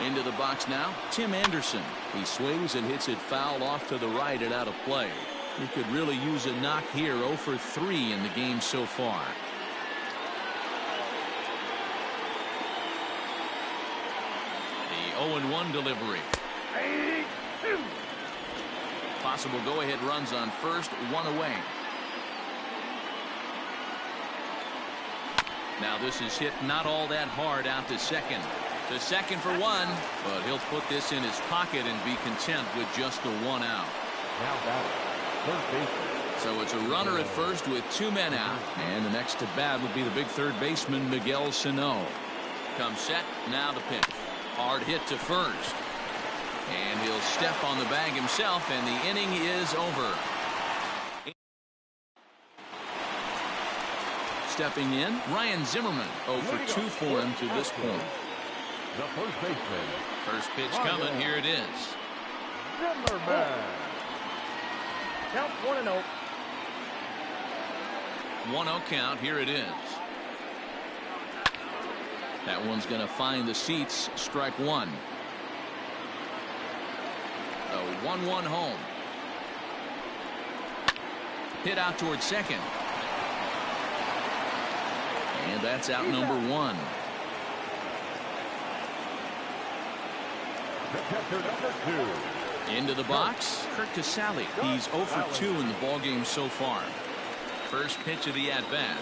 Into the box now, Tim Anderson. He swings and hits it foul off to the right and out of play. He could really use a knock here. 0 for 3 in the game so far. The 0-1 delivery. Possible go-ahead runs on first, 1 away. Now this is hit not all that hard out to second. To second for 1, but he'll put this in his pocket and be content with just the 1 out. Now batting, third baseman. So it's a runner at first with 2 men out, and the next to bat would be the big third baseman Miguel Sano. Comes set, now the pitch. Hard hit to first, and he'll step on the bag himself, and the inning is over. Stepping in, Ryan Zimmerman. 0 for 2 for him to this point. The first baseman. First pitch coming. Here it is. Zimmerman. Count 1-0. 1-0 count. Here it is. That one's going to find the seats. Strike 1. A 1-1 home. Hit out towards second. And that's out number 1. The catcher, number 2. Into the box, Kurt Casale. He's 0 for 2 in the ballgame so far. First pitch of the at-bat.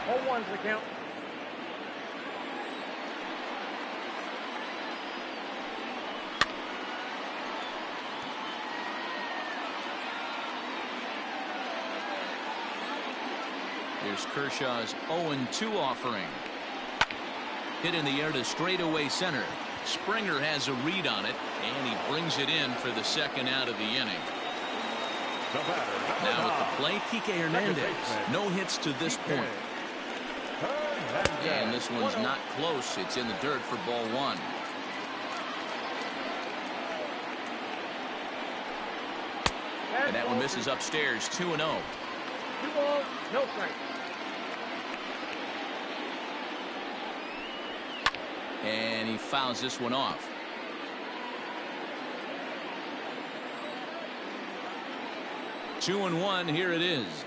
0-1's the count. Here's Kershaw's 0-2 offering. Hit in the air to straightaway center. Springer has a read on it, and he brings it in for the second out of the inning. The batter, Now at the plate, Kike Hernandez. No hits to this point. And this one's not close. It's in the dirt for ball 1. And that one misses upstairs. 2-0. 2 balls, no strikes. And he fouls this one off. Two and 1. Here it is.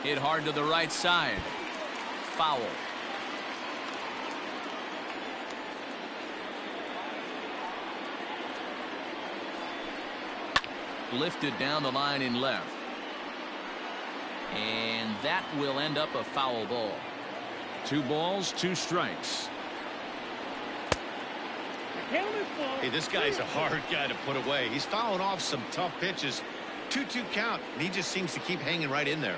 Hit hard to the right side. Foul. Lifted down the line in left. And that will end up a foul ball. 2 balls, 2 strikes. Count is ball. Hey, this guy's a hard guy to put away. He's fouling off some tough pitches. 2-2 count, and he just seems to keep hanging right in there.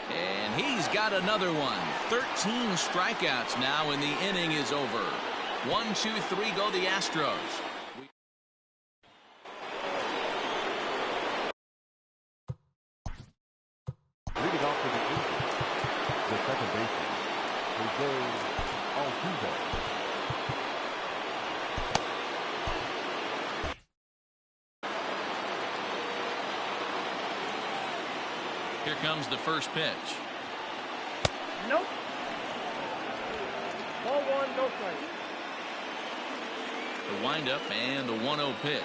And he's got another one. 13 strikeouts now, and the inning is over. 1, 2, 3 go the Astros. Leading off for the Angels, the second baseman, Altuve. Here comes the first pitch. Nope. Ball 1, no strike. The windup and the 1-0 pitch.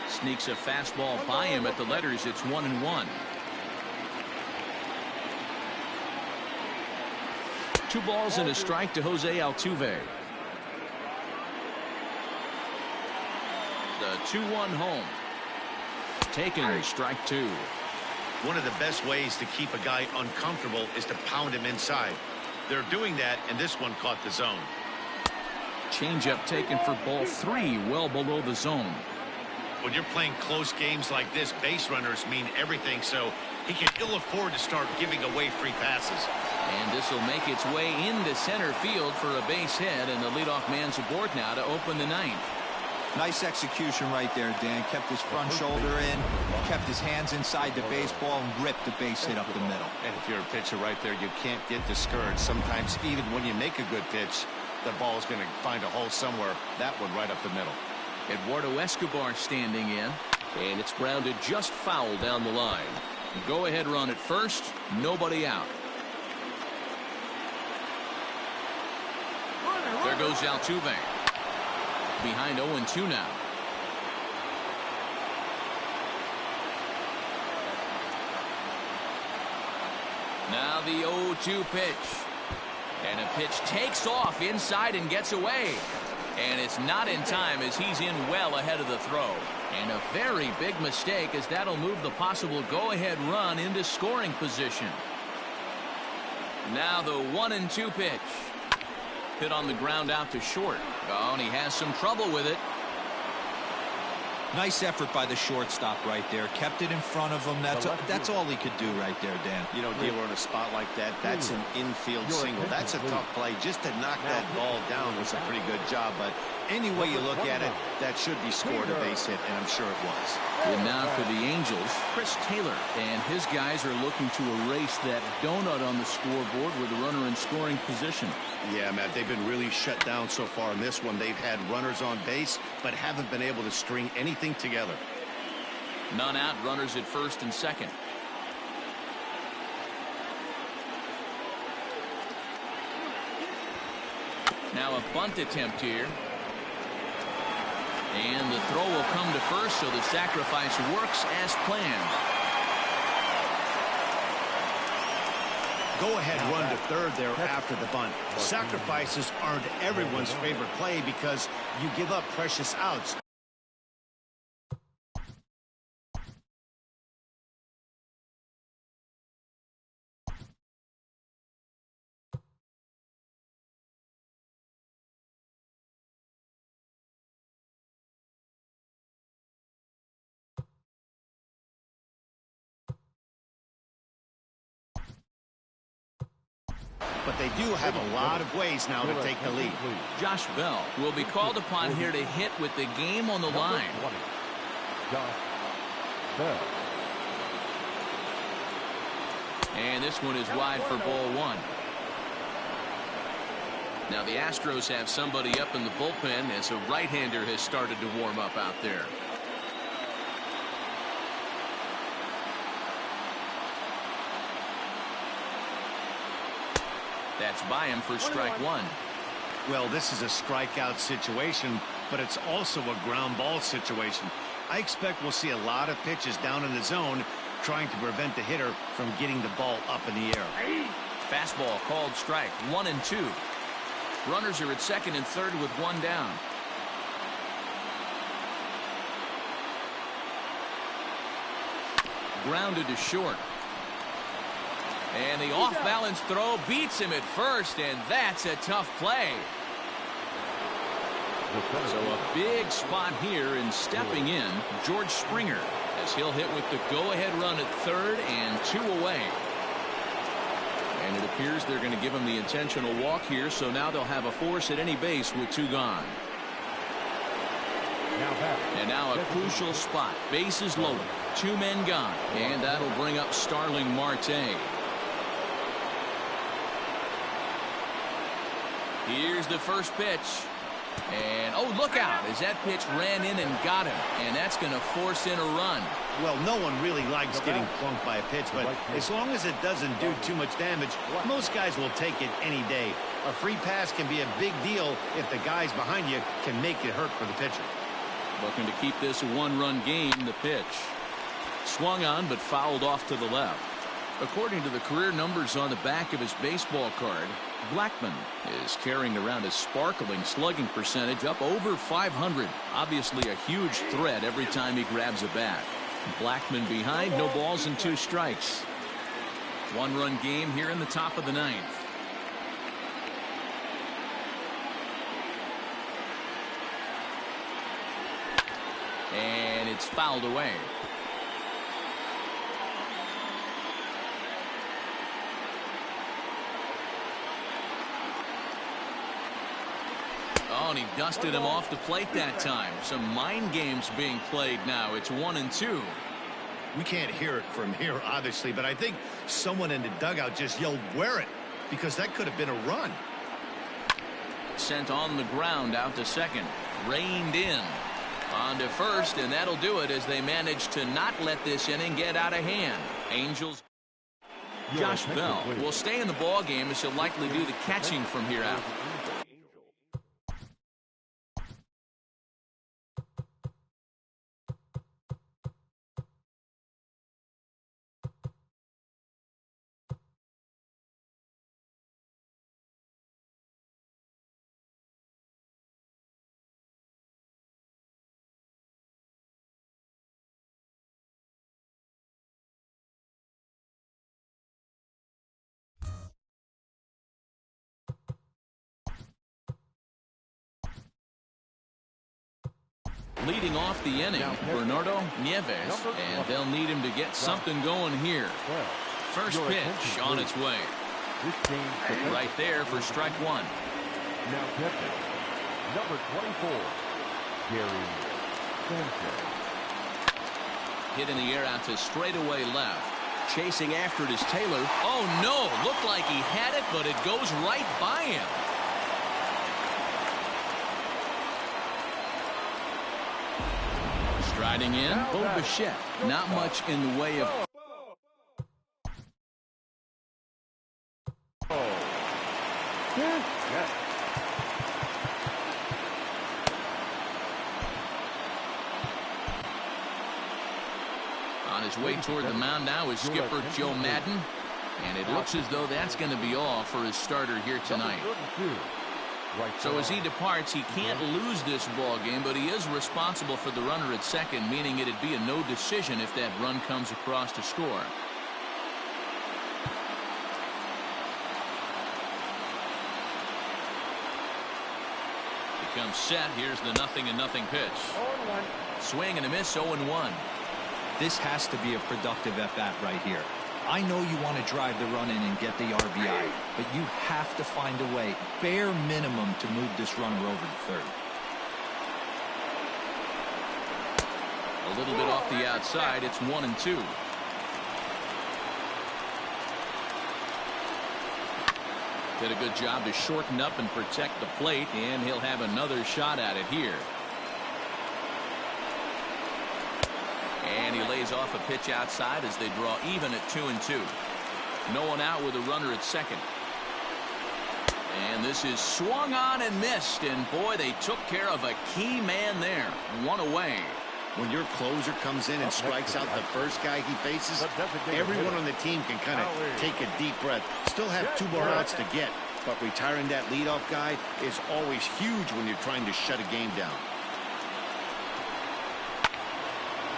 Sneaks a fastball by him at the letters. It's 1-1. 2 balls and a strike to Jose Altuve. The 2-1 home. Taken, strike 2. One of the best ways to keep a guy uncomfortable is to pound him inside. They're doing that, and this one caught the zone. Changeup taken for ball 3, well below the zone. When you're playing close games like this, base runners mean everything, so he can ill afford to start giving away free passes. And this will make its way into center field for a base hit, and the leadoff man's aboard now to open the ninth. Nice execution right there, Dan. Kept his front shoulder in, kept his hands inside the baseball, and ripped the base hit up the middle. And if you're a pitcher right there, you can't get discouraged. Sometimes even when you make a good pitch, the ball's going to find a hole somewhere. That one right up the middle. Eduardo Escobar standing in, and it's grounded just foul down the line. Go ahead run at first, nobody out. There goes Altuve. Behind 0-2 now. Now the 0-2 pitch. And a pitch takes off inside and gets away. And it's not in time as he's in well ahead of the throw. And a very big mistake as that'll move the possible go-ahead run into scoring position. Now the 1-2 pitch. Hit on the ground out to short. Oh, and he has some trouble with it. Nice effort by the shortstop right there. Kept it in front of him. That's all he could do right there, Dan. You know, Dealer, in a spot like that, that's an infield single. That's a tough play. Just to knock that ball down was a pretty good job. But any way you look at it, that should be scored a base hit, and I'm sure it was. And now for the Angels, Chris Taylor and his guys are looking to erase that donut on the scoreboard with a runner in scoring position. Yeah, Matt, they've been really shut down so far in this one. They've had runners on base, but haven't been able to string anything together. None out, runners at first and second. Now a bunt attempt here. And the throw will come to first, so the sacrifice works as planned. Go-ahead run to third there after the bunt. Sacrifices aren't everyone's favorite play because you give up precious outs. But they do have a lot of ways now to take the lead. Josh Bell will be called upon here to hit with the game on the line. Josh Bell. And this one is wide for ball 1. Now the Astros have somebody up in the bullpen as a right-hander has started to warm up out there. That's by him for strike 1. Well, this is a strikeout situation, but it's also a ground ball situation. I expect we'll see a lot of pitches down in the zone trying to prevent the hitter from getting the ball up in the air. Fastball called strike, 1-2. Runners are at second and third with one down. Grounded to short. And the off-balance throw beats him at first, and that's a tough play. So a big spot here, and stepping in, George Springer, as he'll hit with the go-ahead run at third and 2 away. And it appears they're going to give him the intentional walk here, so now they'll have a force at any base with 2 gone. And now a crucial spot. Bases loaded. 2 men gone. And that'll bring up Starling Marte. Here's the first pitch. And, oh, look out, as that pitch ran in and got him. And that's going to force in a run. Well, no one really likes getting plunked by a pitch, but as long as it doesn't do too much damage, most guys will take it any day. A free pass can be a big deal if the guys behind you can make it hurt for the pitcher. Looking to keep this a 1-run game. The pitch swung on but fouled off to the left. According to the career numbers on the back of his baseball card, Blackmon is carrying around a sparkling slugging percentage up over 500. Obviously a huge threat every time he grabs a bat. Blackmon behind, no balls and 2 strikes. 1-run game here in the top of the 9th. And it's fouled away. Oh, and he dusted him off the plate that time. Some mind games being played now. It's 1-2. We can't hear it from here, obviously, but I think someone in the dugout just yelled, "Wear it," because that could have been a run. Sent on the ground out to second. Reined in. On to first, and that'll do it as they manage to not let this inning get out of hand. Angels. Josh Bell will stay in the ball game as he'll likely do the catching from here out. Leading off the inning, Bernardo Nieves, and they'll need him to get something going here. First pitch on its way. Right there for strike 1. Now pitching, number 24, Gary Sanchez. Hit in the air out to straightaway left. Chasing after it is Taylor. Oh, no. Looked like he had it, but it goes right by him. Striding in, Bo Bichette. Not much in the way of... On his way toward the mound now is skipper Joe Madden. And it looks as though that's going to be all for his starter here tonight. So as he departs, he can't lose this ball game, but he is responsible for the runner at second, meaning it'd be a no decision if that run comes across to score. He comes set. Here's the 0-0 pitch. Swing and a miss, 0-1. This has to be a productive at-bat right here. I know you want to drive the run in and get the RBI, but you have to find a way, bare minimum, to move this runner over to third. A little bit off the outside. It's 1-2. Did a good job to shorten up and protect the plate, and he'll have another shot at it here. And he lays off a pitch outside as they draw even at 2-2. No one out with a runner at second. And this is swung on and missed. And boy, they took care of a key man there. 1 away. When your closer comes in and strikes out the first guy he faces, everyone on the team can kind of take a deep breath. Still have 2 more outs to get, but retiring that leadoff guy is always huge when you're trying to shut a game down.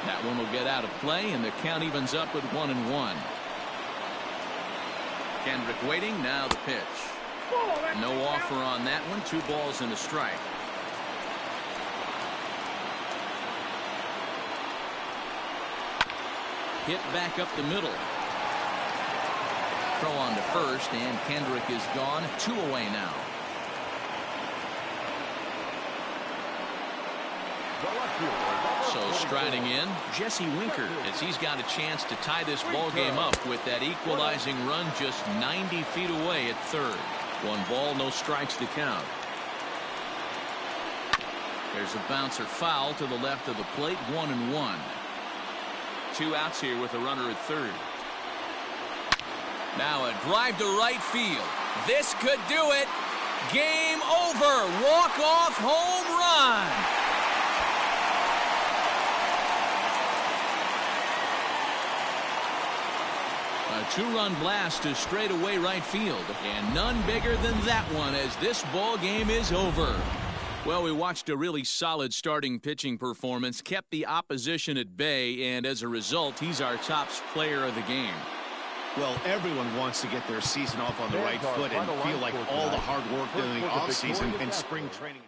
That one will get out of play, and the count evens up at 1-1. Kendrick waiting. Now the pitch. No offer on that one. 2 balls and a strike. Hit back up the middle. Throw on to first, and Kendrick is gone. 2 away now. So striding in, Jesse Winker, as he's got a chance to tie this ball game up with that equalizing run just 90 feet away at third. 1 ball, no strikes to count. There's a bouncer foul to the left of the plate. 1-1. 2 outs here with a runner at third. Now a drive to right field. This could do it. Game over. Walk-off home run. A 2-run blast to straightaway right field, and none bigger than that one as this ball game is over. Well, we watched a really solid starting pitching performance, kept the opposition at bay, and as a result, he's our top player of the game. Well, everyone wants to get their season off on the right foot and feel like all the hard work during the offseason and spring training.